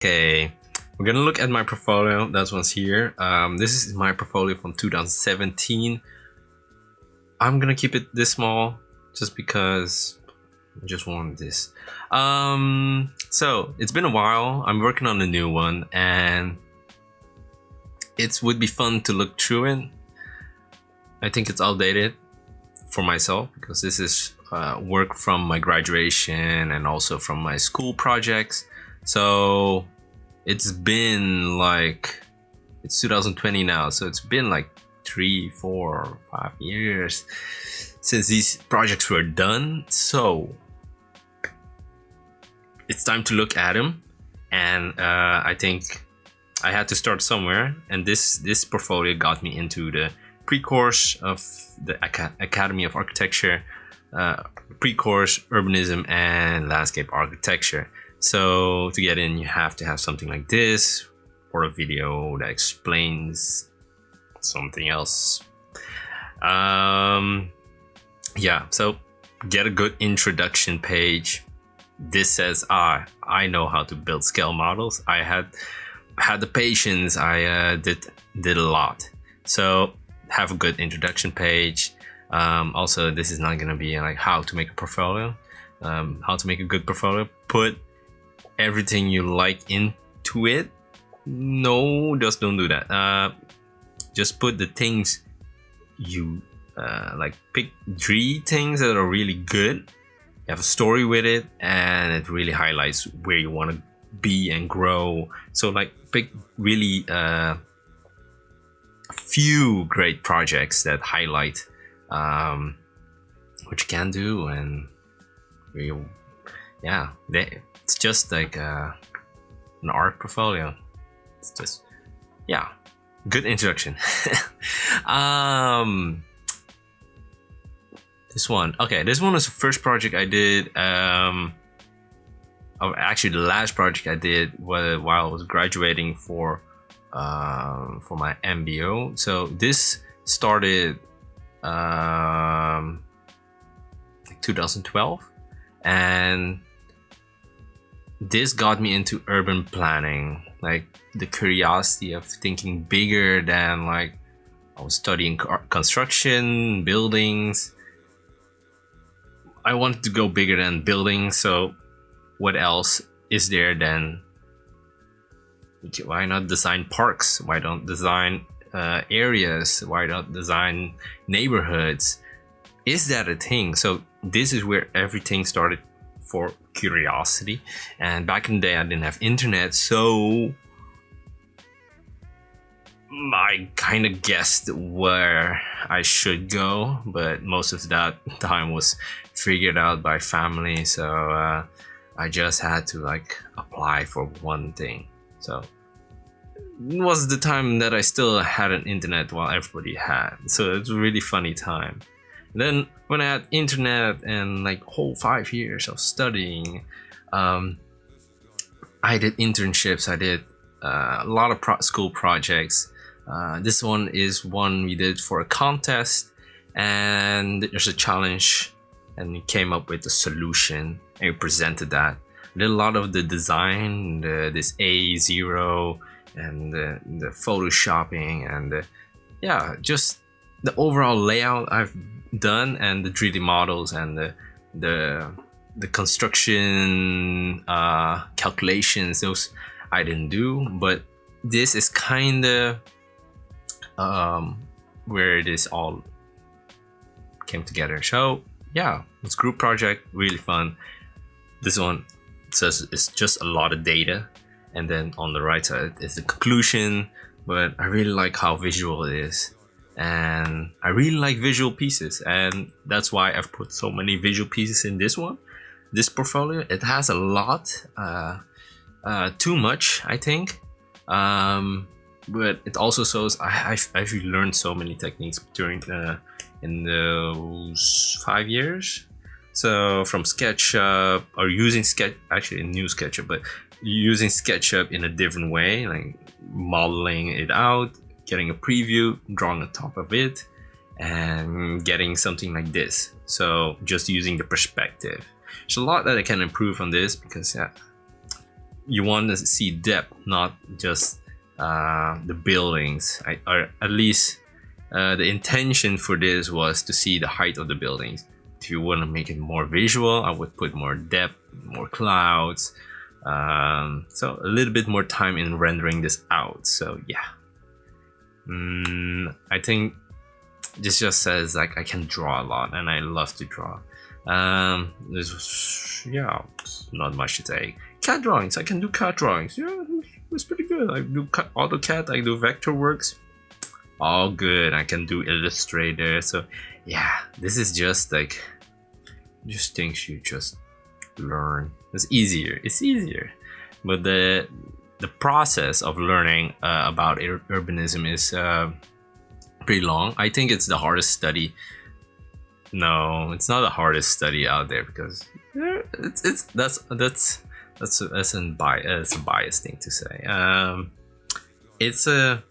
Okay, we're gonna look at my portfolio. That one's here. This is my portfolio from 2017. I'm gonna keep it this small just because I just wanted this. So it's been a while. I'm working on a new one, and it would be fun to look through it. I think it's outdated for myself because this is work from my graduation and also from my school projects. So it's been like, it's 2020 now, so it's been like 3, 4, 5 years since these projects were done. So it's time to look at them, and I think I had to start somewhere, and this portfolio got me into the pre-course of the Academy of Architecture, pre-course Urbanism and Landscape Architecture. So to get in, you have to have something like this, or a video that explains something else. Yeah, so get a good introduction page. This says, I know how to build scale models. I had the patience. I did a lot. So have a good introduction page. Also, this is not gonna be like how to make a portfolio, how to make a good portfolio. Put everything you like into it. No, just don't do that. Just put the things you like. Pick 3 things that are really good. You have a story with it, and it really highlights where you want to be and grow. So like pick really few great projects that highlight what you can do, and it's just like an art portfolio. It's just, yeah, good introduction. This one was the first project I did. Actually, the last project I did was while I was graduating for my MBO. So this started like 2012, and this got me into urban planning, like the curiosity of thinking bigger than, like, I was studying construction, buildings. I wanted to go bigger than buildings, so what else is there then? Why not design parks? Why don't design areas? Why not design neighborhoods? Is that a thing? So this is where everything started, for curiosity. And back in the day, I didn't have internet, so I kind of guessed where I should go, but most of that time was figured out by family. So I just had to like apply for one thing. So it was the time that I still had an internet while everybody had. So it's a really funny time. And then when I had internet and like whole 5 years of studying, I did internships. I did a lot of school projects. This one is one we did for a contest, and there's a challenge, and we came up with a solution and we presented that. I did a lot of the design, this A0 and the photoshopping, and just the overall layout I've done, and the 3D models, and the construction calculations. Those I didn't do, but this is kind of where this all came together. So yeah, it's group project, really fun. This one says it's just a lot of data, and then on the right side is the conclusion. But I really like how visual it is, and I really like visual pieces, and that's why I've put so many visual pieces in this one. This portfolio, it has a lot, too much, I think, but it also shows I've learned so many techniques during in those 5 years. So from SketchUp, or using actually a new SketchUp, but using SketchUp in a different way, like modeling it out, getting a preview, drawing on top of it, and getting something like this. So just using the perspective. There's a lot that I can improve on this, because you want to see depth, not just the buildings. Or at least the intention for this was to see the height of the buildings. If you want to make it more visual, I would put more depth, more clouds. So a little bit more time in rendering this out. So yeah, I think this just says like I can draw a lot and I love to draw. There's not much to say. CAD drawings, I can do CAD drawings. Yeah, it's pretty good. I do AutoCAD, I do Vectorworks. All good. I can do Illustrator. So yeah, this is just like just things you just learn. It's easier, but the process of learning about urbanism is pretty long. I think it's the hardest study. No, it's not the hardest study out there, because that's a biased thing to say. It's a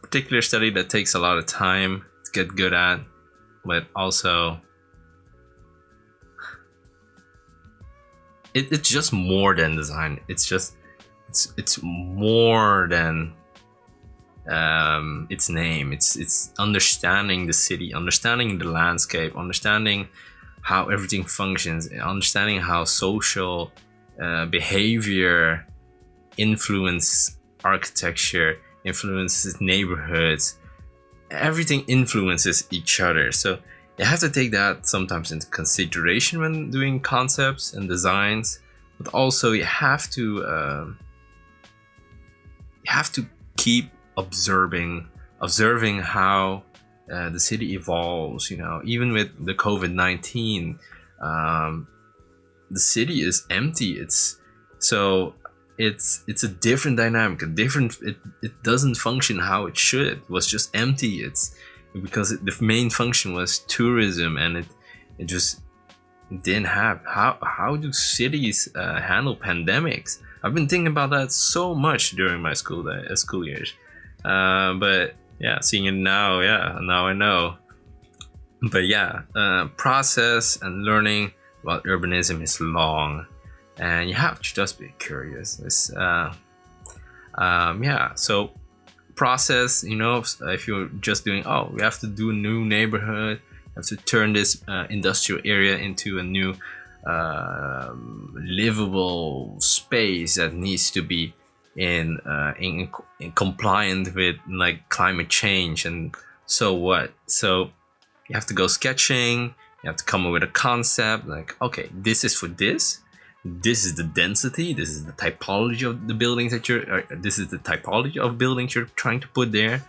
particular study that takes a lot of time to get good at, but also it's just more than design. It's more than its name. It's understanding the city, understanding the landscape, understanding how everything functions, understanding how social behavior influences architecture, influences neighborhoods. Everything influences each other. So you have to take that sometimes into consideration when doing concepts and designs, but also you have to keep observing how the city evolves. You know, even with the COVID-19, the city is empty. It's a different dynamic, it doesn't function how it should. It was just empty. It's because the main function was tourism, and it just didn't have. How do cities handle pandemics? I've been thinking about that so much during my school years, but yeah, seeing it now, now I know. But yeah, process and learning about urbanism is long, and you have to just be curious. So process, you know, if you're just doing, we have to do a new neighborhood, have to turn this industrial area into a new livable space that needs to be in compliant with like climate change, and so what? So you have to go sketching. You have to come up with a concept, like, okay, this is for this. This is the density. This is the typology of the buildings this is the typology of buildings you're trying to put there.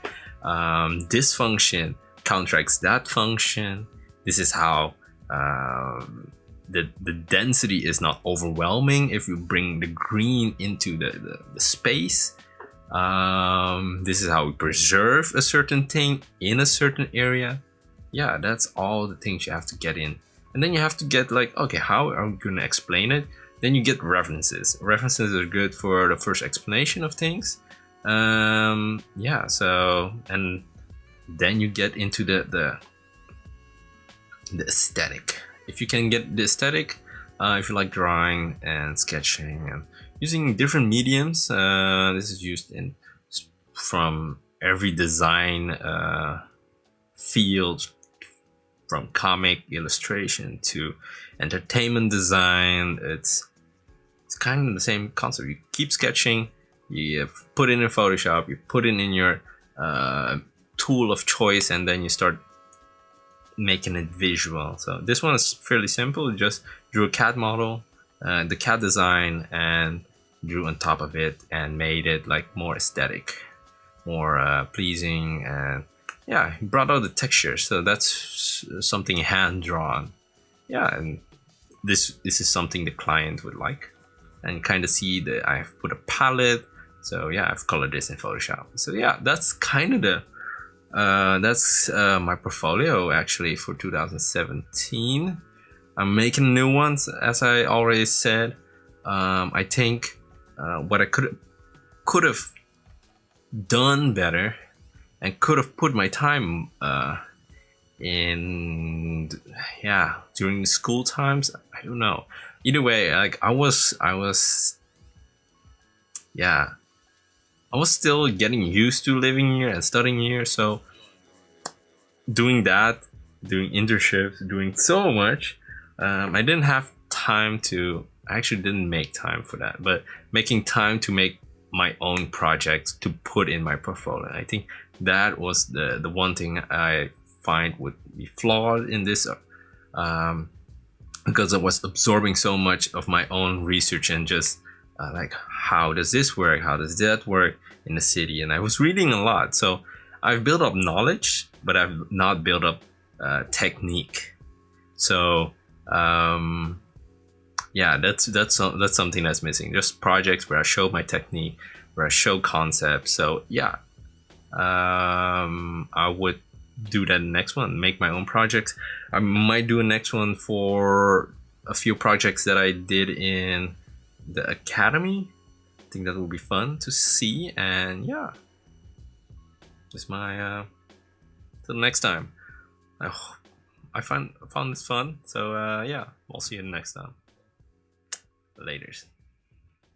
This function counteracts that function. This is how the density is not overwhelming if you bring the green into the space. This is how we preserve a certain thing in a certain area. Yeah, that's all the things you have to get in. And then you have to get like, okay, how are we going to explain it? Then you get references. References are good for the first explanation of things. So, and then you get into the aesthetic. If you can get the aesthetic, if you like drawing and sketching and using different mediums, this is used from every design field, from comic illustration to entertainment design. It's kind of the same concept. You keep sketching, you put it in Photoshop, you put it in your tool of choice, and then you start making it visual. So this one is fairly simple. You just drew a CAD model, the CAD design, and drew on top of it and made it like more aesthetic, more pleasing, and yeah, he brought out the texture. So that's something hand drawn. Yeah, and this is something the client would like, and kind of see that I've put a palette. So yeah, I've colored this in Photoshop. So yeah, that's kind of that's my portfolio actually for 2017. I'm making new ones, as I already said. I think what I could have done better and could have put my time in during the school times. I don't know. Either way, like I was yeah, I was still getting used to living here and studying here. So doing that, doing internships, doing so much, I didn't have time to. I actually didn't make time for that, but making time to make my own projects to put in my portfolio. I think that was the one thing I find would be flawed in this, because I was absorbing so much of my own research and just like, how does this work? How does that work in the city? And I was reading a lot, so I've built up knowledge, but I've not built up technique. So yeah, that's something that's missing. Just projects where I show my technique, where I show concepts. So yeah, I would do that next one. Make my own projects. I might do a next one for a few projects that I did in the academy. I think that will be fun to see. And yeah, just my till next time. I found this fun. So yeah, I'll see you next time. Laters.